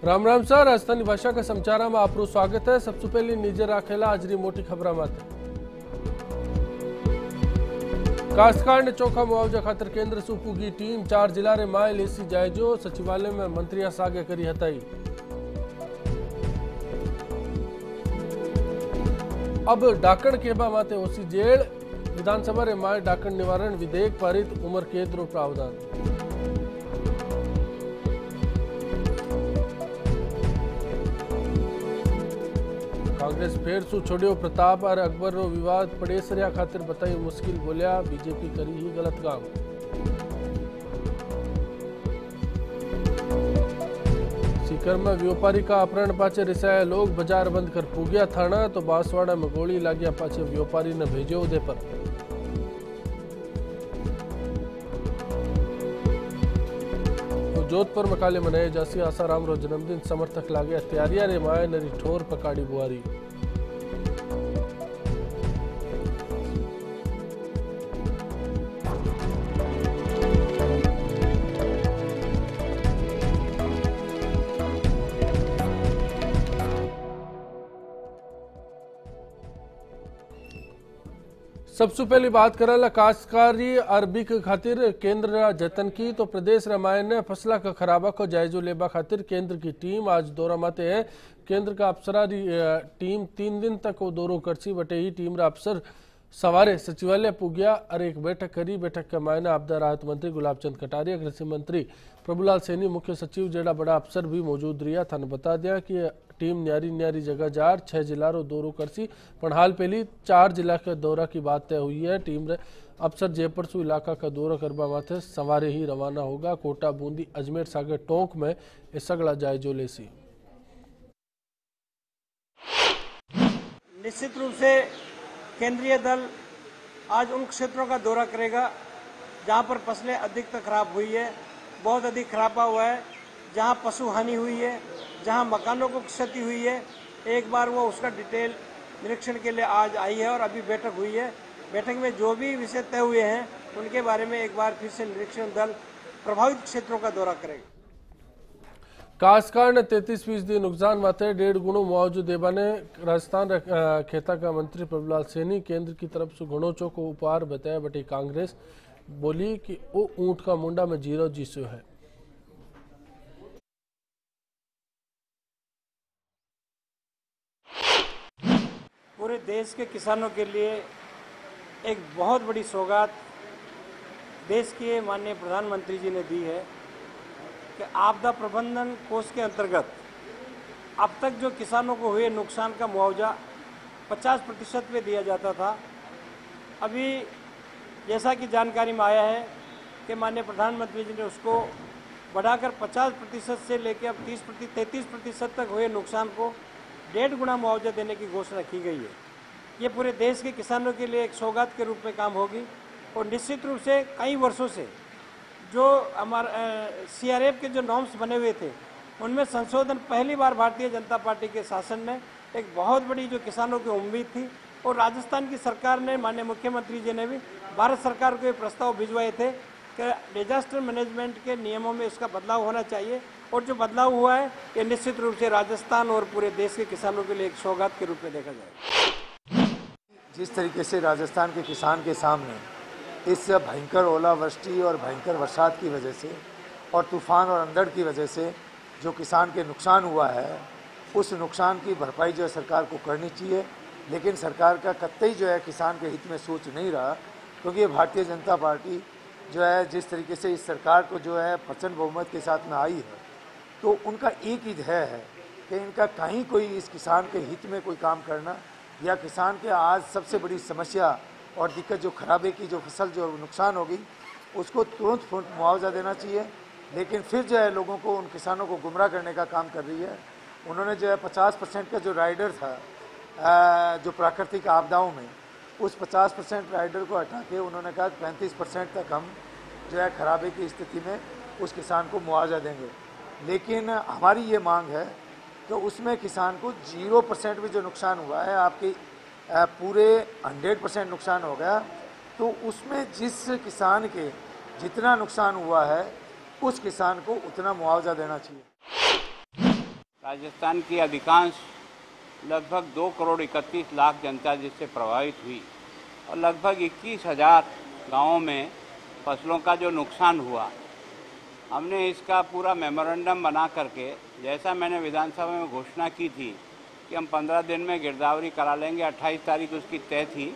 Ram Ram sir, Rajasthani भाषा का समाचार में आपको स्वागत है। सबसे पहले निजे राखेला हाजरी मोटी खबर माते काश्तकार ने चोखा मुआवजा खातर केंद्र से पूगी टीम 4 जिला रे माए लेसी जायजो। सचिवालय में मंत्रिया सागे करी हताई। अब डाकण केबा माते ओसी जेल। विधानसभा रे माए डाकण निवारण विधेयक पारित, उम्र कैद रो प्रावधान। कांग्रेस फेर सु छोड़ियो प्रताप और अकबर रो विवाद। पड़ेसरिया खातिर बताई मुश्किल, बोलिया बीजेपी करी ही गलत काम। सीकर में व्यापारी का अपहरण पाचे रिसाया लोग। बाजार बंद कर पूगिया थाना तो बांसवाड़ा में गोली लाग्या पाचे व्यापारी ने भेजो उदय पर। जोधपुर में काले मनाए जासी आसाराम रो जन्मदिन। समर्थक लागे तैयारियां रे माए नरी ठोर पकाड़ी बुआरी। सबसे पहली बात करेला काश्तकारी अरबी के खातिर केंद्र जतन की तो प्रदेश रामायण ने फसला का खराबा को जायजो लेबा खातिर केंद्र की टीम आज दौरा माते है। केंद्र का अफसरा टीम 3 दिन तक वो दौरो करसी बटे ही टीम रा अफसर सवारे सचिवालय पुगिया और एक बैठक करी। बैठक के मायने आपदा राहत मंत्री गुलाब चंद कटारिया, कृषि मंत्री प्रभुलाल सैनी, मुख्य सचिव जेड़ा बड़ा अफसर भी मौजूद रिया। थाने बता दिया कि टीम न्यारी न्यारी जगह जार 6 जिला रो दौरो करसी, पर हाल पहली 4 जिला के दौरा की बात तय हुई है। टीम रे अफसर जयपुर सु इलाका का दौरा करवा माथे सवारे ही रवाना होगा। कोटा, बूंदी, अजमेर, सागर, टोंक में इस सगला जायजो लेसी। निश्चित रूप से केंद्रीय दल आज उन क्षेत्रों का दौरा करेगा जहां पर फसलें अधिकतर खराब हुई है, बहुत अधिक खराबा हुआ है, जहां पशु हानि हुई है, जहां मकानों को क्षति हुई है। एक बार वो उसका डिटेल निरीक्षण के लिए आज आई है और अभी बैठक हुई है। बैठक में जो भी विषय तय हुए हैं उनके बारे में एक बार फिर से निरीक्षण दल प्रभावित क्षेत्रों का दौरा करेगा। काश्तकार ने 33% नुकसान माथे 1.5 गुणो मुआवजो देवा ने राजस्थान खेता का मंत्री प्रभुलाल सैनी केंद्र की तरफ से गुणोचो को उपहार बताया। बटे कांग्रेस बोली कि वो ऊंट का मुंडा में जीरो जीसो है। पूरे देश के किसानों के लिए एक बहुत बड़ी सौगात देश के माननीय प्रधानमंत्री जी ने दी है कि आपदा प्रबंधन कोष के अंतर्गत अब तक जो किसानों को हुए नुकसान का मुआवजा 50% पे दिया जाता था। अभी जैसा कि जानकारी में आया है कि माननीय प्रधानमंत्री जी ने उसको बढ़ाकर 50% से लेकर अब 33% तक हुए नुकसान को 1.5 गुना मुआवजा देने की घोषणा की गई है। ये पूरे देश के किसानों के लिए एक सौगात के रूप में काम होगी और निश्चित रूप से कई वर्षों से जो हमारा CRF के जो नॉर्म्स बने हुए थे उनमें संशोधन पहली बार भारतीय जनता पार्टी के शासन में एक बहुत बड़ी जो किसानों की उम्मीद थी और राजस्थान की सरकार ने, माननीय मुख्यमंत्री जी ने भी भारत सरकार को ये प्रस्ताव भिजवाए थे कि डिजास्टर मैनेजमेंट के नियमों में इसका बदलाव होना चाहिए और जो बदलाव हुआ है ये निश्चित रूप से राजस्थान और पूरे देश के किसानों के लिए एक सौगात के रूप में देखा जाए। जिस तरीके से राजस्थान के किसान के सामने इस भयंकर ओलावृष्टि और भयंकर बरसात की वजह से और तूफान और अंधड़ की वजह से जो किसान के नुकसान हुआ है, उस नुकसान की भरपाई जो है सरकार को करनी चाहिए। लेकिन सरकार का कतई जो है किसान के हित में सोच नहीं रहा, क्योंकि ये भारतीय जनता पार्टी जो है जिस तरीके से इस सरकार को जो है प्रचंड बहुमत के साथ में आई है, तो उनका एक ही ध्येय है कि इनका कहीं कोई इस किसान के हित में कोई काम करना या किसान के आज सबसे बड़ी समस्या और दिक्कत जो खराबे की जो फसल जो नुकसान होगी उसको तुरंत मुआवजा देना चाहिए। लेकिन फिर जो है लोगों को, उन किसानों को गुमराह करने का काम कर रही है। उन्होंने जो है 50% का जो राइडर था जो प्राकृतिक आपदाओं में, उस 50% राइडर को हटा के उन्होंने कहा 35% तक हम जो है खराबे की स्थिति में उस किसान को मुआवजा देंगे। लेकिन हमारी ये मांग है कि उसमें किसान को 0% भी जो नुकसान हुआ है, आपकी पूरे 100% नुकसान हो गया, तो उसमें जिस किसान के जितना नुकसान हुआ है उस किसान को उतना मुआवजा देना चाहिए। राजस्थान की अधिकांश लगभग 2 करोड़ 31 लाख जनता जिससे प्रभावित हुई और लगभग 21,000 गाँवों में फसलों का जो नुकसान हुआ, हमने इसका पूरा मेमोरेंडम बना करके, जैसा मैंने विधानसभा में घोषणा की थी कि हम 15 दिन में गिरदावरी करा लेंगे, 28 तारीख उसकी तय थी,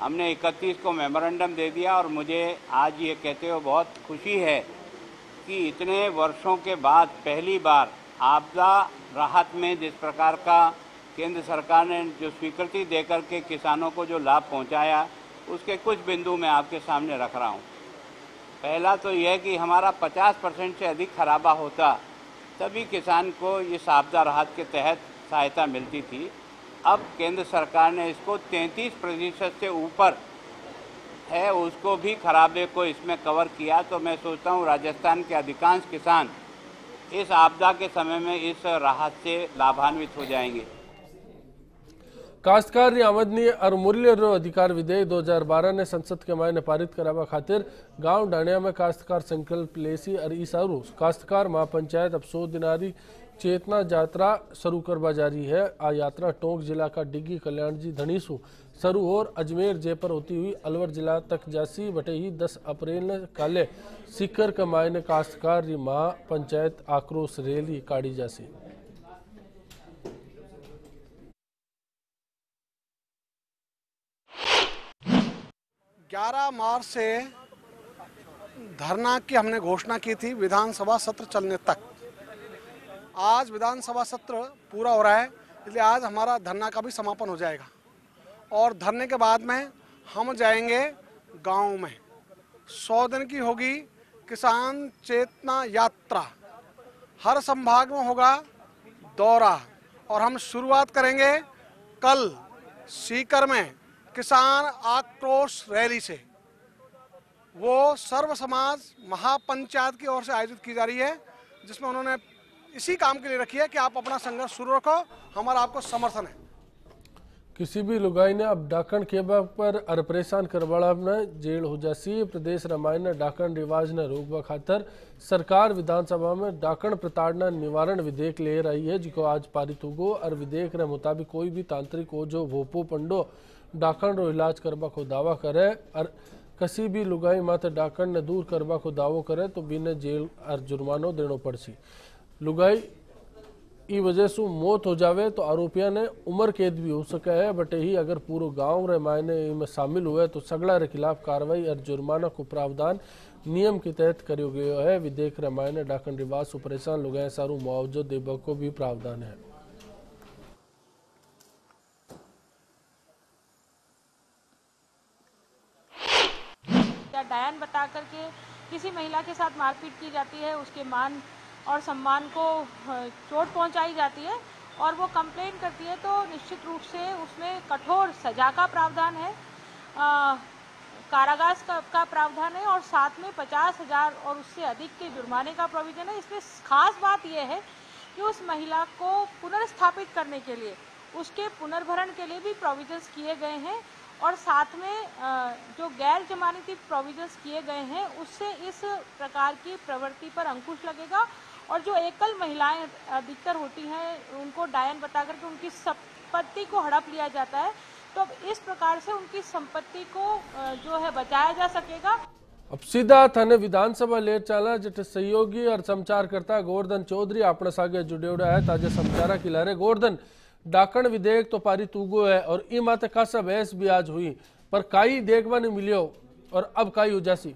हमने 31 को मेमोरेंडम दे दिया। और मुझे आज ये कहते हुए बहुत खुशी है कि इतने वर्षों के बाद पहली बार आपदा राहत में जिस प्रकार का केंद्र सरकार ने जो स्वीकृति देकर के किसानों को जो लाभ पहुंचाया, उसके कुछ बिंदु मैं आपके सामने रख रहा हूं। पहला तो यह कि हमारा 50% से अधिक खराबा होता तभी किसान को इस आपदा राहत के तहत सहायता मिलती थी। अब केंद्र सरकार ने इसको 33% से ऊपर है, उसको भी खराबे को इसमें कवर किया। तो मैं सोचता हूँ राजस्थान के अधिकांश किसान इस आपदा के समय में इस राहत से लाभान्वित हो जाएंगे। काश्तकार आमदनी और मूल्य अधिकार विधेयक 2012 ने संसद के मायने पारित करावा खातिर गांव डाणिया में काश्तकार संकल्प लेसी और ईसारू काश्तकार महापंचायत अब 100 दिनारी चेतना यात्रा शुरू करवा जारी है। आ यात्रा टोंक जिला का डिग्गी कल्याण जी धनीसू शुरू और अजमेर जयपुर होती हुई अलवर जिला तक जासी बटे ही 10 अप्रैल ने काले सीकर के मायने काश्तकार महापंचायत आक्रोश रैली काढ़ी जासी। ग्यारह मार्च से धरना की हमने घोषणा की थी विधानसभा सत्र चलने तक। आज विधानसभा सत्र पूरा हो रहा है, इसलिए आज हमारा धरना का भी समापन हो जाएगा और धरने के बाद में हम जाएंगे गांव में। 100 दिन की होगी किसान चेतना यात्रा, हर संभाग में होगा दौरा और हम शुरुआत करेंगे कल सीकर में किसान आक्रोश रैली से। वो सर्व समाज महापंचायत की ओर से आयोजित की जा रही है, जिसमें उन्होंने इसी काम के लिए रखी है कि आप अपना संघर्ष शुरू रखो, हमारा आपको समर्थन है। किसी भी लुगाई ने अब डाकण केबा पर अर परेशान करवाड़ा में जेल हो जासी। प्रदेश रामायण ने डाकण रिवाज ने रोकवा खातर सरकार विधानसभा में डाकण प्रताड़ना निवारण विधेयक ले रही है, जिको आज पारित होगो। और विधेयक के मुताबिक कोई भी तांत्रिक हो जो भोपो पंडो डाकण रो इलाज करवा को दावा करे और किसी भी लुगाई माथे डाकण ने दूर करवा को दावो करे तो बिना जेल और जुर्मानो देनो पड़सी। लुगाई ई वजह से मौत हो जावे तो आरोपिया ने उम्र कैद भी हो सके है, बटे ही अगर पूरा गांव रे मायने में शामिल हुए तो सगड़ा रे खिलाफ कार्रवाई और जुर्माना को प्रावधान नियम के तहत करो गयो है। विधेयक रे मायने डाकण रिवाज परेशान लुगाई सारू मुआवजो देबा को भी प्रावधान है। डायन बता करके किसी महिला के साथ मारपीट की जाती है, उसके मान और सम्मान को चोट पहुंचाई जाती है और वो कंप्लेन करती है तो निश्चित रूप से उसमें कठोर सजा का प्रावधान है, कारावास का प्रावधान है और साथ में 50,000 और उससे अधिक के जुर्माने का प्रोविजन है। इसमें खास बात यह है कि उस महिला को पुनर्स्थापित करने के लिए, उसके पुनर्भरण के लिए भी प्रोविजंस किए गए हैं और साथ में जो गैर जमानती प्रोविजंस किए गए हैं उससे इस प्रकार की प्रवृत्ति पर अंकुश लगेगा। और जो एकल महिलाएं अधिकतर होती हैं उनको डायन बता करके उनकी संपत्ति को हड़प लिया जाता है, तो अब इस प्रकार से उनकी संपत्ति को जो है बचाया जा सकेगा। अब सीधा थाने विधानसभा ले चला जिथे सहयोगी और समाचारकर्ता गोवर्धन चौधरी अपने सागे जुड़ेड़ा है। ताजे समाचार की लहरे गोवर्धन, डाकण विधेयक तो पारित उगो है और ई माते खासा बहस भी आज हुई, पर काई देखवा नहीं मिलियो और अब काई हो जासी।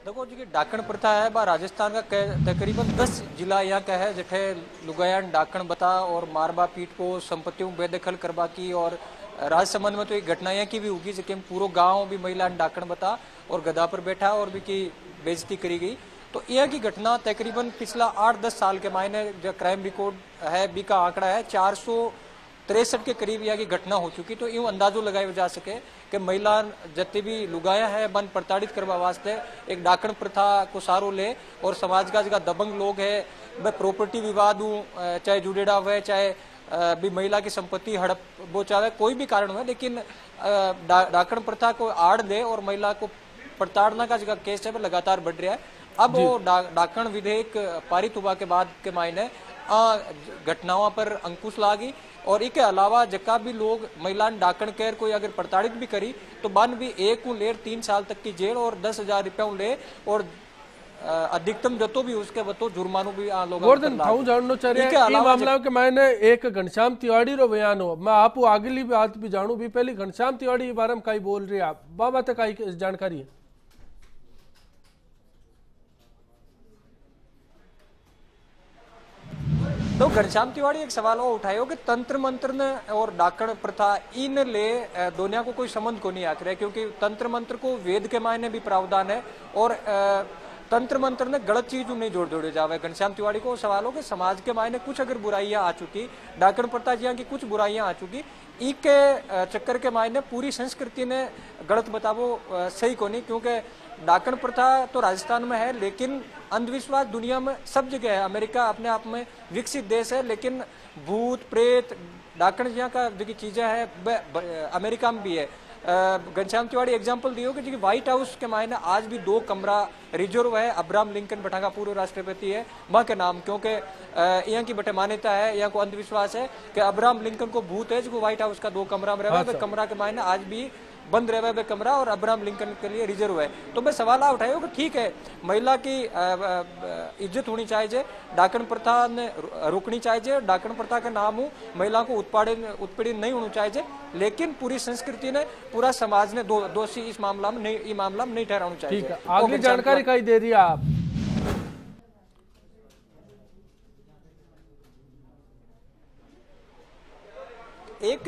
देखो जी, डाकण प्रथा है बा राजस्थान का तकरीबन 10 जिला यहाँ का है, जठे लुगायान डाकण बता और मारबा पीठ को संपत्तियों बेदखल करवा की और राजसमंद में तो एक घटनाएं की भी होगी जिसके पूरा गांव भी महिला डाकण बता और गदा पर बैठा और भी की बेइज्जती करी गई। तो यह की घटना तकरीबन पिछला 8-10 साल के मायने जो क्राइम रिकॉर्ड है बी का आंकड़ा है 463 के करीब यह की घटना हो चुकी। तो यूँ अंदाजो लगाया जा सके कि महिला जितने भी लुगाया है बन प्रताड़ित करवा वास्ते एक डाकण प्रथा को सारो ले और समाज का जगह दबंग लोग है वह प्रॉपर्टी विवाद चाहे जुड़ेड़ा हुए चाहे भी महिला की संपत्ति हड़प वो चाहे कोई भी कारण हो, लेकिन डाकण प्रथा को आड़ दे और महिला को प्रताड़ना का जो केस है वो लगातार बढ़ रहा है। अब वो डाकण विधेयक पारित हुआ के बाद के मायने घटनाओं पर अंकुश लागी और इसके अलावा जका भी लोग महिला डाकण कर कोई अगर प्रताड़ित भी करी तो बन भी 1 ले 3 साल तक की जेल और 10,000 रुपया ले और अधिकतम जतो भी उसके बतो जुर्मानो भी गोवर्धन थाऊ जाननो चाहिए ई मामला के मैंने एक घनश्याम तिवाड़ी रो बयान हो मैं आपको आगली बात भी जानू भी पहली घनश्याम तिवाड़ी के बारे में कई बोल रही आप बाबा तक कई जानकारी है। तो घनश्याम तिवाड़ी एक सवाल वो उठायो कि तंत्र मंत्र ने और डाकण प्रथा इन ले दुनिया को कोई संबंध को नहीं आकर है, क्योंकि तंत्र मंत्र को वेद के मायने भी प्रावधान है और तंत्र मंत्र ने गलत चीज नहीं जोड़े जावे। घनश्याम तिवाड़ी को सवाल हो कि समाज के मायने कुछ अगर बुराइयां आ चुकी, डाकण प्रथा जिया की कुछ बुराइयां आ चुकी, ई के चक्कर के मायने पूरी संस्कृति ने गलत बतावो सही को नहीं, क्योंकि डाकण प्रथा तो राजस्थान में है लेकिन अंधविश्वास दुनिया में सब जगह है। अमेरिका अपने आप में विकसित देश है लेकिन भूत प्रेत डाकण जिया का जो चीजें है अमेरिका में भी है। घनश्याम तिवाड़ी एग्जाम्पल दियो कि व्हाइट हाउस के मायने आज भी 2 कमरा रिजर्व है। अब्राहम लिंकन बठागा पूर्व राष्ट्रपति है माँ के नाम, क्योंकि यहाँ की बटे मान्यता है, यहाँ को अंधविश्वास है कि अब्राहम लिंकन को भूत है जो व्हाइट हाउस का 2 कमरा में रहे। कमरा के मायने आज भी बंद रहे हुए कमरा और अब्राहम लिंकन के लिए रिजर्व है। तो मैं सवाल उठाया कि ठीक है महिला की इज्जत होनी चाहिए, डाकण प्रथा ने रोकनी चाहिए, डाकण प्रथा का नाम हो महिला को उत्पीड़न नहीं होना चाहिए, लेकिन पूरी संस्कृति ने पूरा समाज ने दोषी इस मामला में नहीं ठहराना चाहिए। ठीक है, आगे जानकारी कहीं दे रही है आप। एक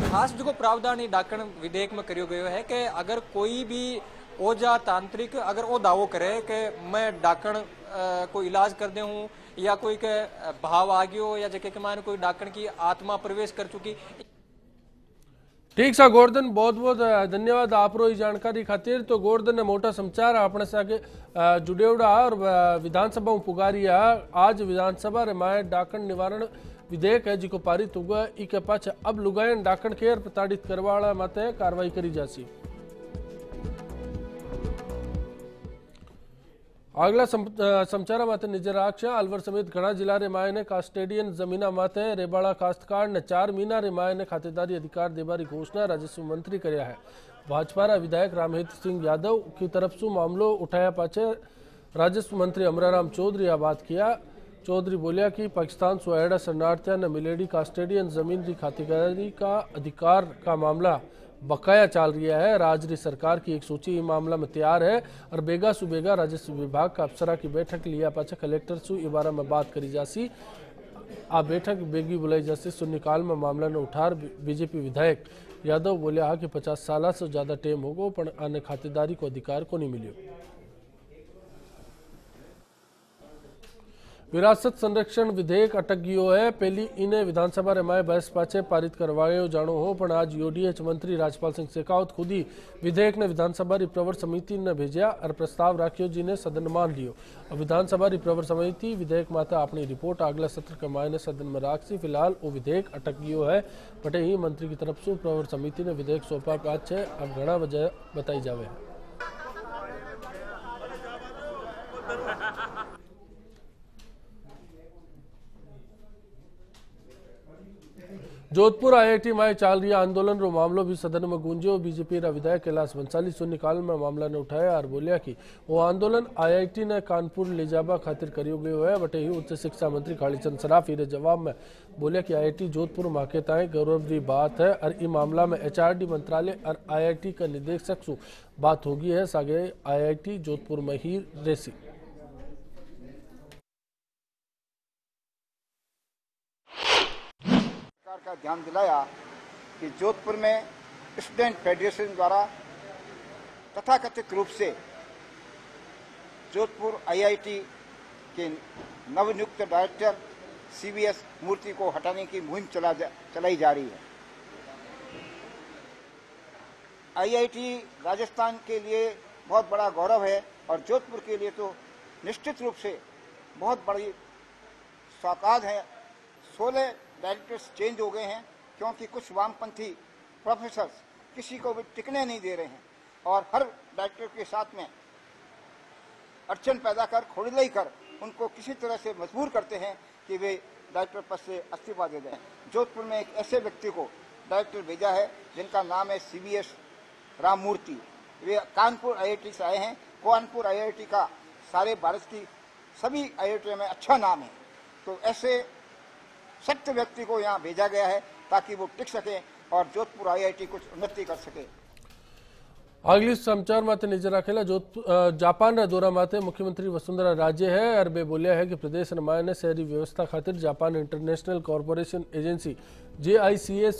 खास जो प्रावधान डाकण विधेयक में करियो गयो है कि अगर कोई भी ओझा तांत्रिक अगर वो दावो करे कि मैं डाकण को इलाज कर दे हूँ या कोई के भाव आ गयो या जगह के मायने कोई डाकण की आत्मा प्रवेश कर चुकी। ठीक सा गोवर्धन, बहुत बहुत धन्यवाद आप रो जानकारी खातिर। तो गोवर्धन ने मोटा समाचार अपने सागे जुड़ेवड़ा और विधानसभा में पुगारिया। आज विधानसभा रे माए डाकण निवारण विधेयक है जिको पारित हुआ, इके पाछे अब लुगायन डाकण केर प्रताड़ित करवाड़ा माते कार्रवाई करी जासी। अगला समाचार माते नजर राखशा। अलवर समेत घना जिला रे मायने कास्टेडियन जमीना माते रेबाड़ा काश्तकार ने 4 महीना रे मायने खातेदारी अधिकार देबारी घोषणा राजस्व मंत्री करया है। भाजपा विधायक रामहित सिंह यादव की तरफ से मामलो उठाया पाछे राजस्व मंत्री अमराराम चौधरी बात किया। चौधरी बोलिया कि पाकिस्तान सुहेड़ा शरणार्थियों ने मिलेडी कास्टेडियन जमीन की खातेदारी का अधिकार का मामला बकाया चल रहा है। राज्य सरकार की एक सूची मामला में तैयार है और बेगा सुबेगा राजस्व विभाग का अफसरा की बैठक लिया पाछे कलेक्टर सु इस बारे में बात करी जासी। आ बैठक बेगी बुलाई जासी। शून्यकाल में मामला ने उठार बीजेपी विधायक यादव बोलिया कि 50 साल से ज्यादा टेम होगो पण आने खातेदारी को अधिकार को नहीं मिलो। विरासत संरक्षण विधेयक अटक गयो है। पहली इन्हें विधानसभा रे माए बहस पाछे पारित करवायो जानो हो, पण आज यूडीएच मंत्री राजपाल सिंह शेखावत खुद ही विधेयक ने विधानसभा री प्रवर समिति ने भेजा और प्रस्ताव राख्यो जिन्हें सदन मान लियो। अब विधानसभा री प्रवर समिति विधेयक माते अपनी रिपोर्ट अगला सत्र के मायने सदन में राखसी। फिलहाल वो विधेयक अटक गयो है। बटे ही मंत्री की तरफ से प्रवर समिति ने विधेयक सौंपा पाछे अब घना वजह बताई जावे। जोधपुर आईआईटी में चल रही आंदोलन रो मामलो भी सदन में गूंजो। बीजेपी रा विधायक कैलाश बंसाली शून्यकाल में मामला ने उठाया और बोलिया कि वो आंदोलन आईआईटी ने कानपुर ले जाबा खातिर करियो गयो है। बटे ही उच्च शिक्षा मंत्री कालीचंद सराफ रे जवाब में बोलिया कि आईआईटी जोधपुर माके ताए गौरव की बात है और इस मामला में एचआरडी मंत्रालय और आईआईटी का निदेशक से बात होगी है। सागे आईआईटी जोधपुर में ही रेसी। का ध्यान दिलाया कि जोधपुर में स्टूडेंट फेडरेशन द्वारा तथाकथित रूप से जोधपुर आईआईटी के नवनियुक्त डायरेक्टर सीवीएस मूर्ति को हटाने की मुहिम चलाई जा रही है। आईआईटी राजस्थान के लिए बहुत बड़ा गौरव है और जोधपुर के लिए तो निश्चित रूप से बहुत बड़ी सौगात है। 16 डायरेक्टर्स चेंज हो गए हैं क्योंकि कुछ वामपंथी प्रोफेसर्स किसी को भी टिकने नहीं दे रहे हैं और हर डायरेक्टर के साथ में अड़चन पैदा कर, खोड़िलाई कर उनको किसी तरह से मजबूर करते हैं कि वे डायरेक्टर पद से इस्तीफा दे दें। जोधपुर में एक ऐसे व्यक्ति को डायरेक्टर भेजा है जिनका नाम है CVS राममूर्ति। वे कानपुर IIT से आए हैं। कानपुर IIT का सारे भारत की सभी IIT में अच्छा नाम है, तो ऐसे सख्त व्यक्ति को यहाँ भेजा गया है ताकि वो टिक सके और जोधपुर IIT कुछ उन्नति कर सके। આગલી સમાચાર માતે નજર રાખેલા જાપાન દોરા માતે મુખ્યમંત્રી વસુંધરા રાજે હે અરબે બોલ્યા હે કે પ્રદેશ રમાયને શહેરી વ્યવસ્થા ખાतिर Japan international corporation agency JICS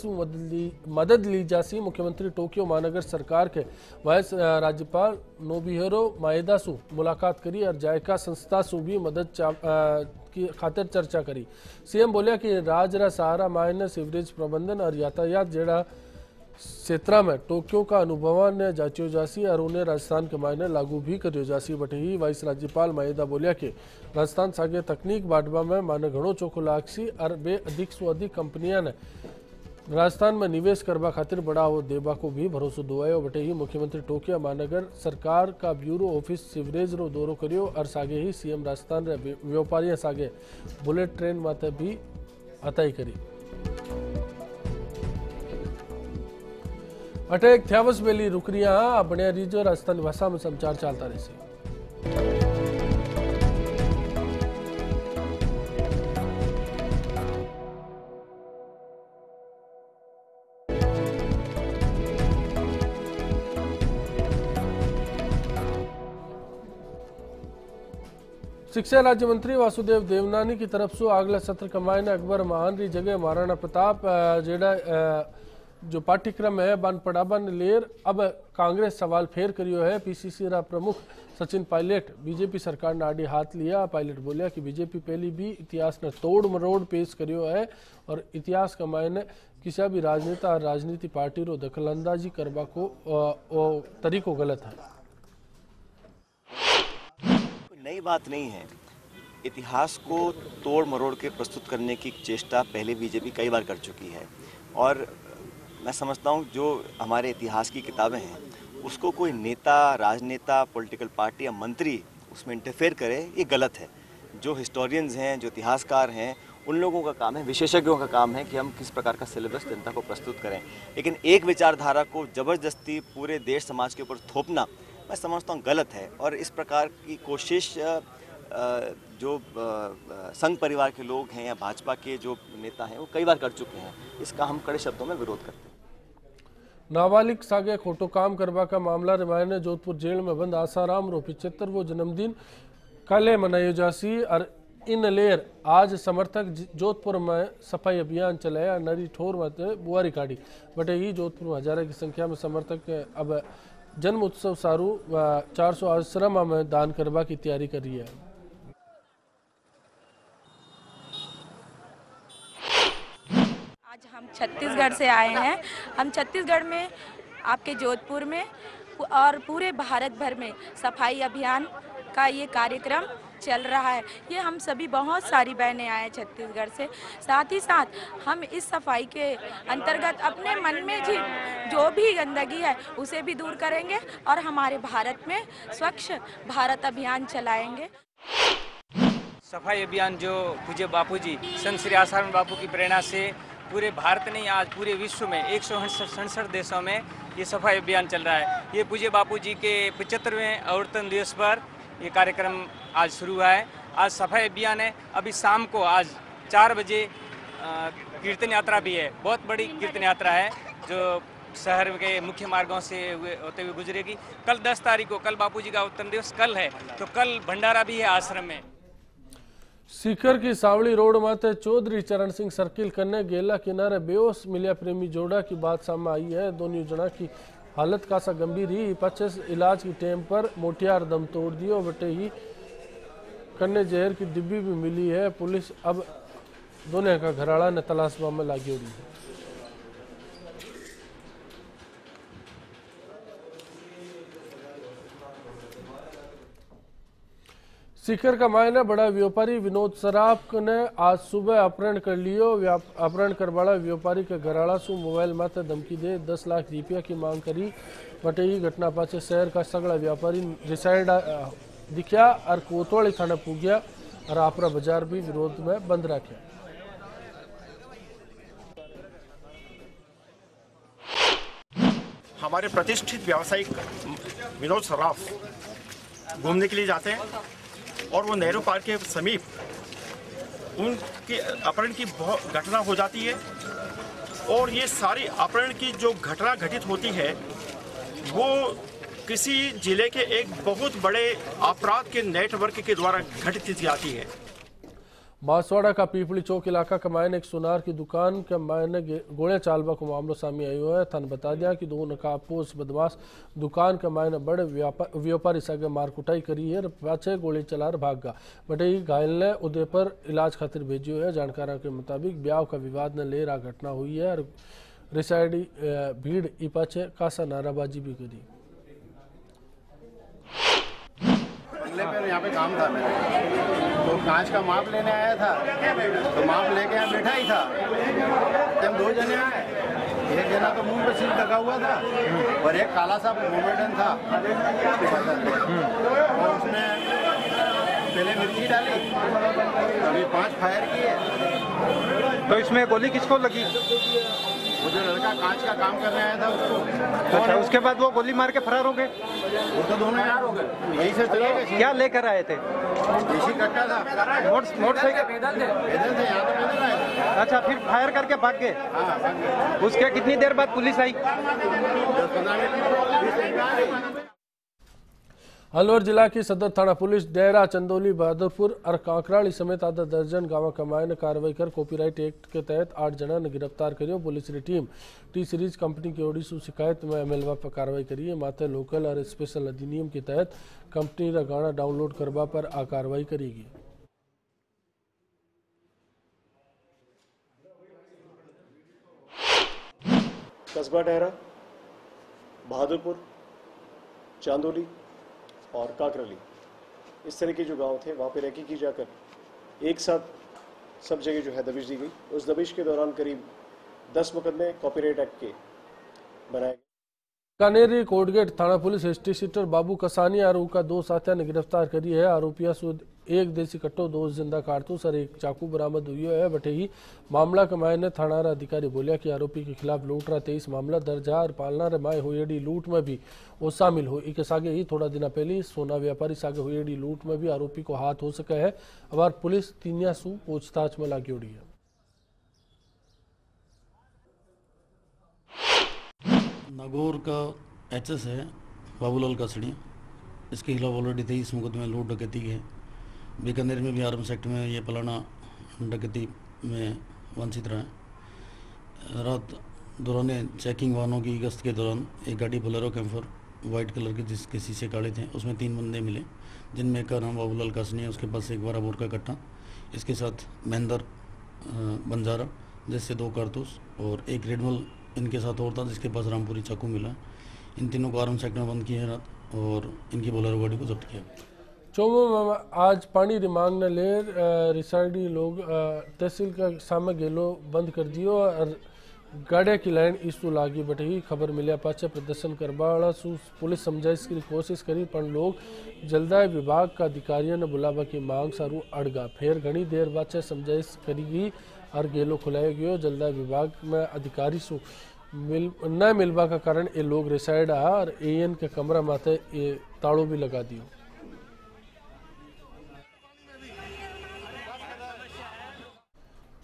मदद ली जासी। मुख्यमंत्री टोक्यो महानगर सरकार के वाइस राज्यपाल नोबुहिरो माएदा सु मुलाकात करी और जायका संस्था सु भी मदद की खातिर चर्चा करी। CM बोलिया कि राज्य सहारा मायने सीवरेज प्रबंधन और यातायात जेड़ा क्षेत्र में टोक्यो का अनुभव ने जांचो जासी और उन्हें राजस्थान के मायने लागू भी करियो जासी। बटे ही वाइस राज्यपाल माएदा बोलिया कि राजस्थान सागे तकनीक बांटवा में माने घणो चोखो लागसी और बे अधिक से अधिक कंपनियां ने राजस्थान में निवेश करवा खातिर बढ़ावो देवा को भी भरोसो दुआयो। बटे ही मुख्यमंत्री टोक्यो महानगर सरकार का ब्यूरो ऑफिस सीवरेज रो दौरो करियो और सागे ही CM राजस्थान रे व्यापारियों सागे बुलेट ट्रेन माते भी अताई करी। अटे एक थ्यावस बेली रुकरिया बने रीजो राजस्थानी भाषा में समाचार चलता रहे। शिक्षा राज्य मंत्री वासुदेव देवनानी की तरफ से अगला सत्र कमायने अकबर महान री जगह महाराणा प्रताप जेड़ा जो पाठ्यक्रम है बन पड़ाबन लेर अब कांग्रेस सवाल फेर करियो है। PCC रा प्रमुख सचिन पायलट बीजेपी सरकार ने आड़ी हाथ लिया। पायलट बोलिया कि बीजेपी पहली भी इतिहास ने तोड़ मरोड़ पेश करियो है और इतिहास का मायने किसी भी राजनेता और राजनीति पार्टी रो दखलंदाजी करवा को तरीको गलत है। नई बात नहीं है, इतिहास को तोड़ मरोड़ के प्रस्तुत करने की चेष्टा पहले बीजेपी कई बार कर चुकी है और मैं समझता हूँ जो हमारे इतिहास की किताबें हैं उसको कोई नेता, राजनेता, पॉलिटिकल पार्टी या मंत्री उसमें इंटरफेयर करे, ये गलत है। जो हिस्टोरियंस हैं, जो इतिहासकार हैं, उन लोगों का काम है, विशेषज्ञों का काम है कि हम किस प्रकार का सिलेबस जनता को प्रस्तुत करें। लेकिन एक विचारधारा को ज़बरदस्ती पूरे देश समाज के ऊपर थोपना मैं समझता हूँ गलत है और इस प्रकार की कोशिश जो संघ परिवार के लोग हैं या भाजपा के जो नेता हैं वो कई बार कर चुके हैं। इसका हम कड़े शब्दों में विरोध करते हैं। नाबालिग सागे खोटो काम करवा का मामला रिमायने जोधपुर जेल में बंद आसाराम रो 75वां जन्मदिन कल मनायो जासी और इन लेर आज समर्थक जोधपुर में सफाई अभियान चलाया। नरी ठोर में बुआरी काटी। बटे ही जोधपुर में हजारों की संख्या में समर्थक अब जन्म उत्सव सारू 400 आश्रम में दान करवा की तैयारी कर रही है। आज हम छत्तीसगढ़ से आए हैं। हम छत्तीसगढ़ में आपके जोधपुर में और पूरे भारत भर में सफाई अभियान का ये कार्यक्रम चल रहा है। ये हम सभी बहुत सारी बहनें आए छत्तीसगढ़ से। साथ ही साथ हम इस सफाई के अंतर्गत अपने मन में जो भी गंदगी है उसे भी दूर करेंगे और हमारे भारत में स्वच्छ भारत अभियान चलाएंगे। सफाई अभियान जो पूज्य बापू जी संत श्री आसाराम बापू की प्रेरणा से पूरे भारत नहीं आज पूरे विश्व में 167 देशों में ये सफाई अभियान चल रहा है। ये पूज्य बापू जी के 75वें आवर्तन दिवस पर ये कार्यक्रम आज शुरू हुआ है। आज सफाई अभियान है। अभी शाम को आज 4 बजे कीर्तन यात्रा भी है। बहुत बड़ी कीर्तन यात्रा है जो शहर के मुख्य मार्गों से होते हुए गुजरेगी। कल 10 तारीख को, कल बापू जी का आवर्तन दिवस कल है, तो कल भंडारा भी है आश्रम में। सीकर की सावली रोड माते चौधरी चरण सिंह सर्किल कन्ने गेला किनारे बेहोश मिलिया प्रेमी जोड़ा की बात सामने आई है। दोनों जना की हालत कासा गंभीर ही। 25 इलाज की टेम पर मोटियार दम तोड़ दियो। बटे ही कन्ने जहर की डिब्बी भी मिली है। पुलिस अब दोनों का घराड़ा ने तलाशवा में लगी हुई है। सीकर का मायना बड़ा व्यापारी विनोद सराफ ने आज सुबह अपहरण कर लियो। अपहरण करवाड़ा व्यापारी के घराड़ा सु मोबाइल माते धमकी दे 10 लाख रुपया की मांग करी। बटे ही घटना पाछे शहर का सगड़ा व्यापारी रिसाइड दिखा और कोतवाली थाने पूग्या और आपरा बाजार भी विरोध में बंद रखा। हमारे प्रतिष्ठित व्यावसायिक विनोद सराफ घूमने के लिए जाते हैं और वो नेहरू पार्क के समीप उनके अपहरण की बहुत घटना हो जाती है। और ये सारी अपहरण की जो घटना घटित होती है वो किसी जिले के एक बहुत बड़े अपराध के नेटवर्क के द्वारा घटित की जाती है। बांसवाड़ा का पीपली चौक इलाका का मायने एक सुनार की दुकान के मायने गोले चालबा को मामला सामने आयो है। थाने बता दिया कि दो नकाबपोश बदमाश दुकान के मायने बड़े व्यापारी सगे मार कुटाई करी है। पाछे गोली चलार भाग गा। बटे ही घायल ने उदय पर इलाज खातिर भेजियो है। जानकारों के मुताबिक ब्याह का विवाद ने लेरा घटना हुई है और रिसाइडी भीड़ ई पाछे कासा नाराबाजी भी करी। यहाँ पे काम था मेरा, तो कांच का माप लेने आया था, तो माप लेके यहाँ बैठा ही था। जब 2 जने आए, एक जना तो मुंह पे सील लगा हुआ था और एक काला सा मोमेडन था और उसने पहले मिर्ची डाली, अभी 5 फायर किए। तो इसमें गोली किसको लगी? वो जो लड़का कांच का काम करने आया था उसको। अच्छा, उसके बाद वो गोली मार के फरार हो गए? वो तो दोनों यार हो गए। यहीं से चले गए। क्या लेकर आए थे? देसी कट्टा था। मोटरसाइकिल पैदल थे, यहाँ तो पैदल आए थे। अच्छा, फिर फायर करके भाग गए? हाँ, भाग गए। उसके कितनी देर बाद पुलिस आई? 10-15 मिनट। अलवर जिला की सदर थाना पुलिस डेरा चंदौली बहादुरपुर और कांकराली समेत आधा दर्जन गांव कमाए ने कार्रवाई कर कॉपीराइट एक्ट के तहत 8 जना ने गिरफ्तार करियो। पुलिस की टीम टी सीरीज कंपनी की ओडी सु शिकायत में अमलवा पर कार्रवाई करी है। माथे लोकल और स्पेशल अधिनियम के तहत कंपनी का गाना डाउनलोड करवा पर आ कार्रवाई करेगी। कस्बा डेरा बहादुरपुर चांदोली और काकराली इस तरह के जो गांव थे वहाँ पे रेकी की जाकर एक साथ सब जगह जो है दबिश दी गई। उस दबिश के दौरान करीब 10 मुकदमे कॉपीराइट एक्ट के बनाए गए। कानेरी कोटगेट थाना पुलिस हिस्ट्री सीटर बाबू कसानी और उनका 2 साथियों ने गिरफ्तार करी है। आरोपिया सुध 1 देसी कट्टो 2 जिंदा कारतूस और 1 चाकू बरामद हुई है। बटे ही मामला के मायने थाना अधिकारी बोलिया कि आरोपी के खिलाफ लूट रहा 23 मामला दर्ज है और पालना रे माए हुएडी लूट में भी वो शामिल हो। इके सागे ही थोड़ा दिन पहले सोना व्यापारी सागे हुएडी लूट में भी आरोपी को हाथ हो सका है। अब पुलिस 3 सू पूछताछ में लागी उड़ी है। नागौर का एचएस है बाबूलाल कासड़ी, इसके खिलाफ ऑलरेडी 23 मुकदमे लूट डकैती के हैं। बीकानेर में भी आर्म्स एक्ट में ये पलाना डकैती में वंचित रहा। रात दौरान चेकिंग वाहनों की गश्त के दौरान एक गाड़ी बोलेरो कैम्फर वाइट कलर के जिसके शीशे काले थे, उसमें 3 बंदे मिले, जिनमें एक का नाम बाबूलाल कासनी है। उसके पास एक 12 बोर का कट्टा, इसके साथ महेंद्र बंजारा जिससे 2 कारतूस और एक रेडमल इनके साथ और था जिसके पास रामपुरी चाकू मिला। इन तीनों को आर्म्स एक्ट में बंद किया है रात और इनकी बोलेरो गाड़ी को जब्त किया। चोमो में आज पानी रिमांग ने ले रिसाइडी लोग तहसील का सामने गेलो बंद कर दियो और गाड़िया की लाइन इसू लागी। बटे ही खबर मिलिया पाचे प्रदर्शन करवाड़ा पुलिस समझाइश की कोशिश करी पर लोग जलदाय विभाग का अधिकारियों ने बुलावा की मांग सारू अड़गा। फिर घनी देर बाद समझाइश करी गई और गेलो खुलाया गयो। जलदाय विभाग में अधिकारी सु न मिलवा का कारण ये लोग रिसाइड आ और एएन के कमरा माथे ये ताड़ो भी लगा दियो।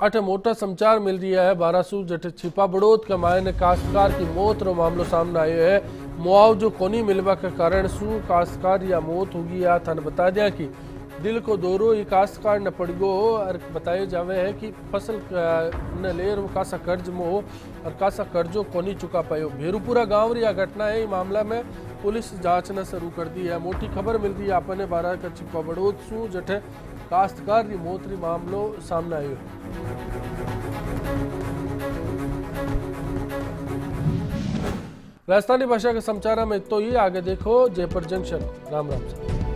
अठ मोटा समाचार मिल रहा है। बारासू जट छिपा बड़ोद के मायने काश्तकार की मौत रो मामलो सामने आयो है। मुआवजो कोनी मिलवा के कारण सु काश्तकार या मौत होगी। या थाने बता दिया कि दिल को दौरो ये काश्तकार न पड़ गो और बताए जावे है कि फसल न ले कासा कर्ज में हो और कासा कर्जो कोनी चुका पायो। भेरूपुरा गांव री घटना है। मामला में पुलिस जांच न शुरू कर दी है। मोटी खबर मिल रही है अपने 12 का छिपा बड़ोद सु जठे काश्तकार री मौत री मामलो सामने आयो है। राजस्थानी भाषा के समाचार में तो ही आगे देखो जयपुर जंक्शन। राम राम।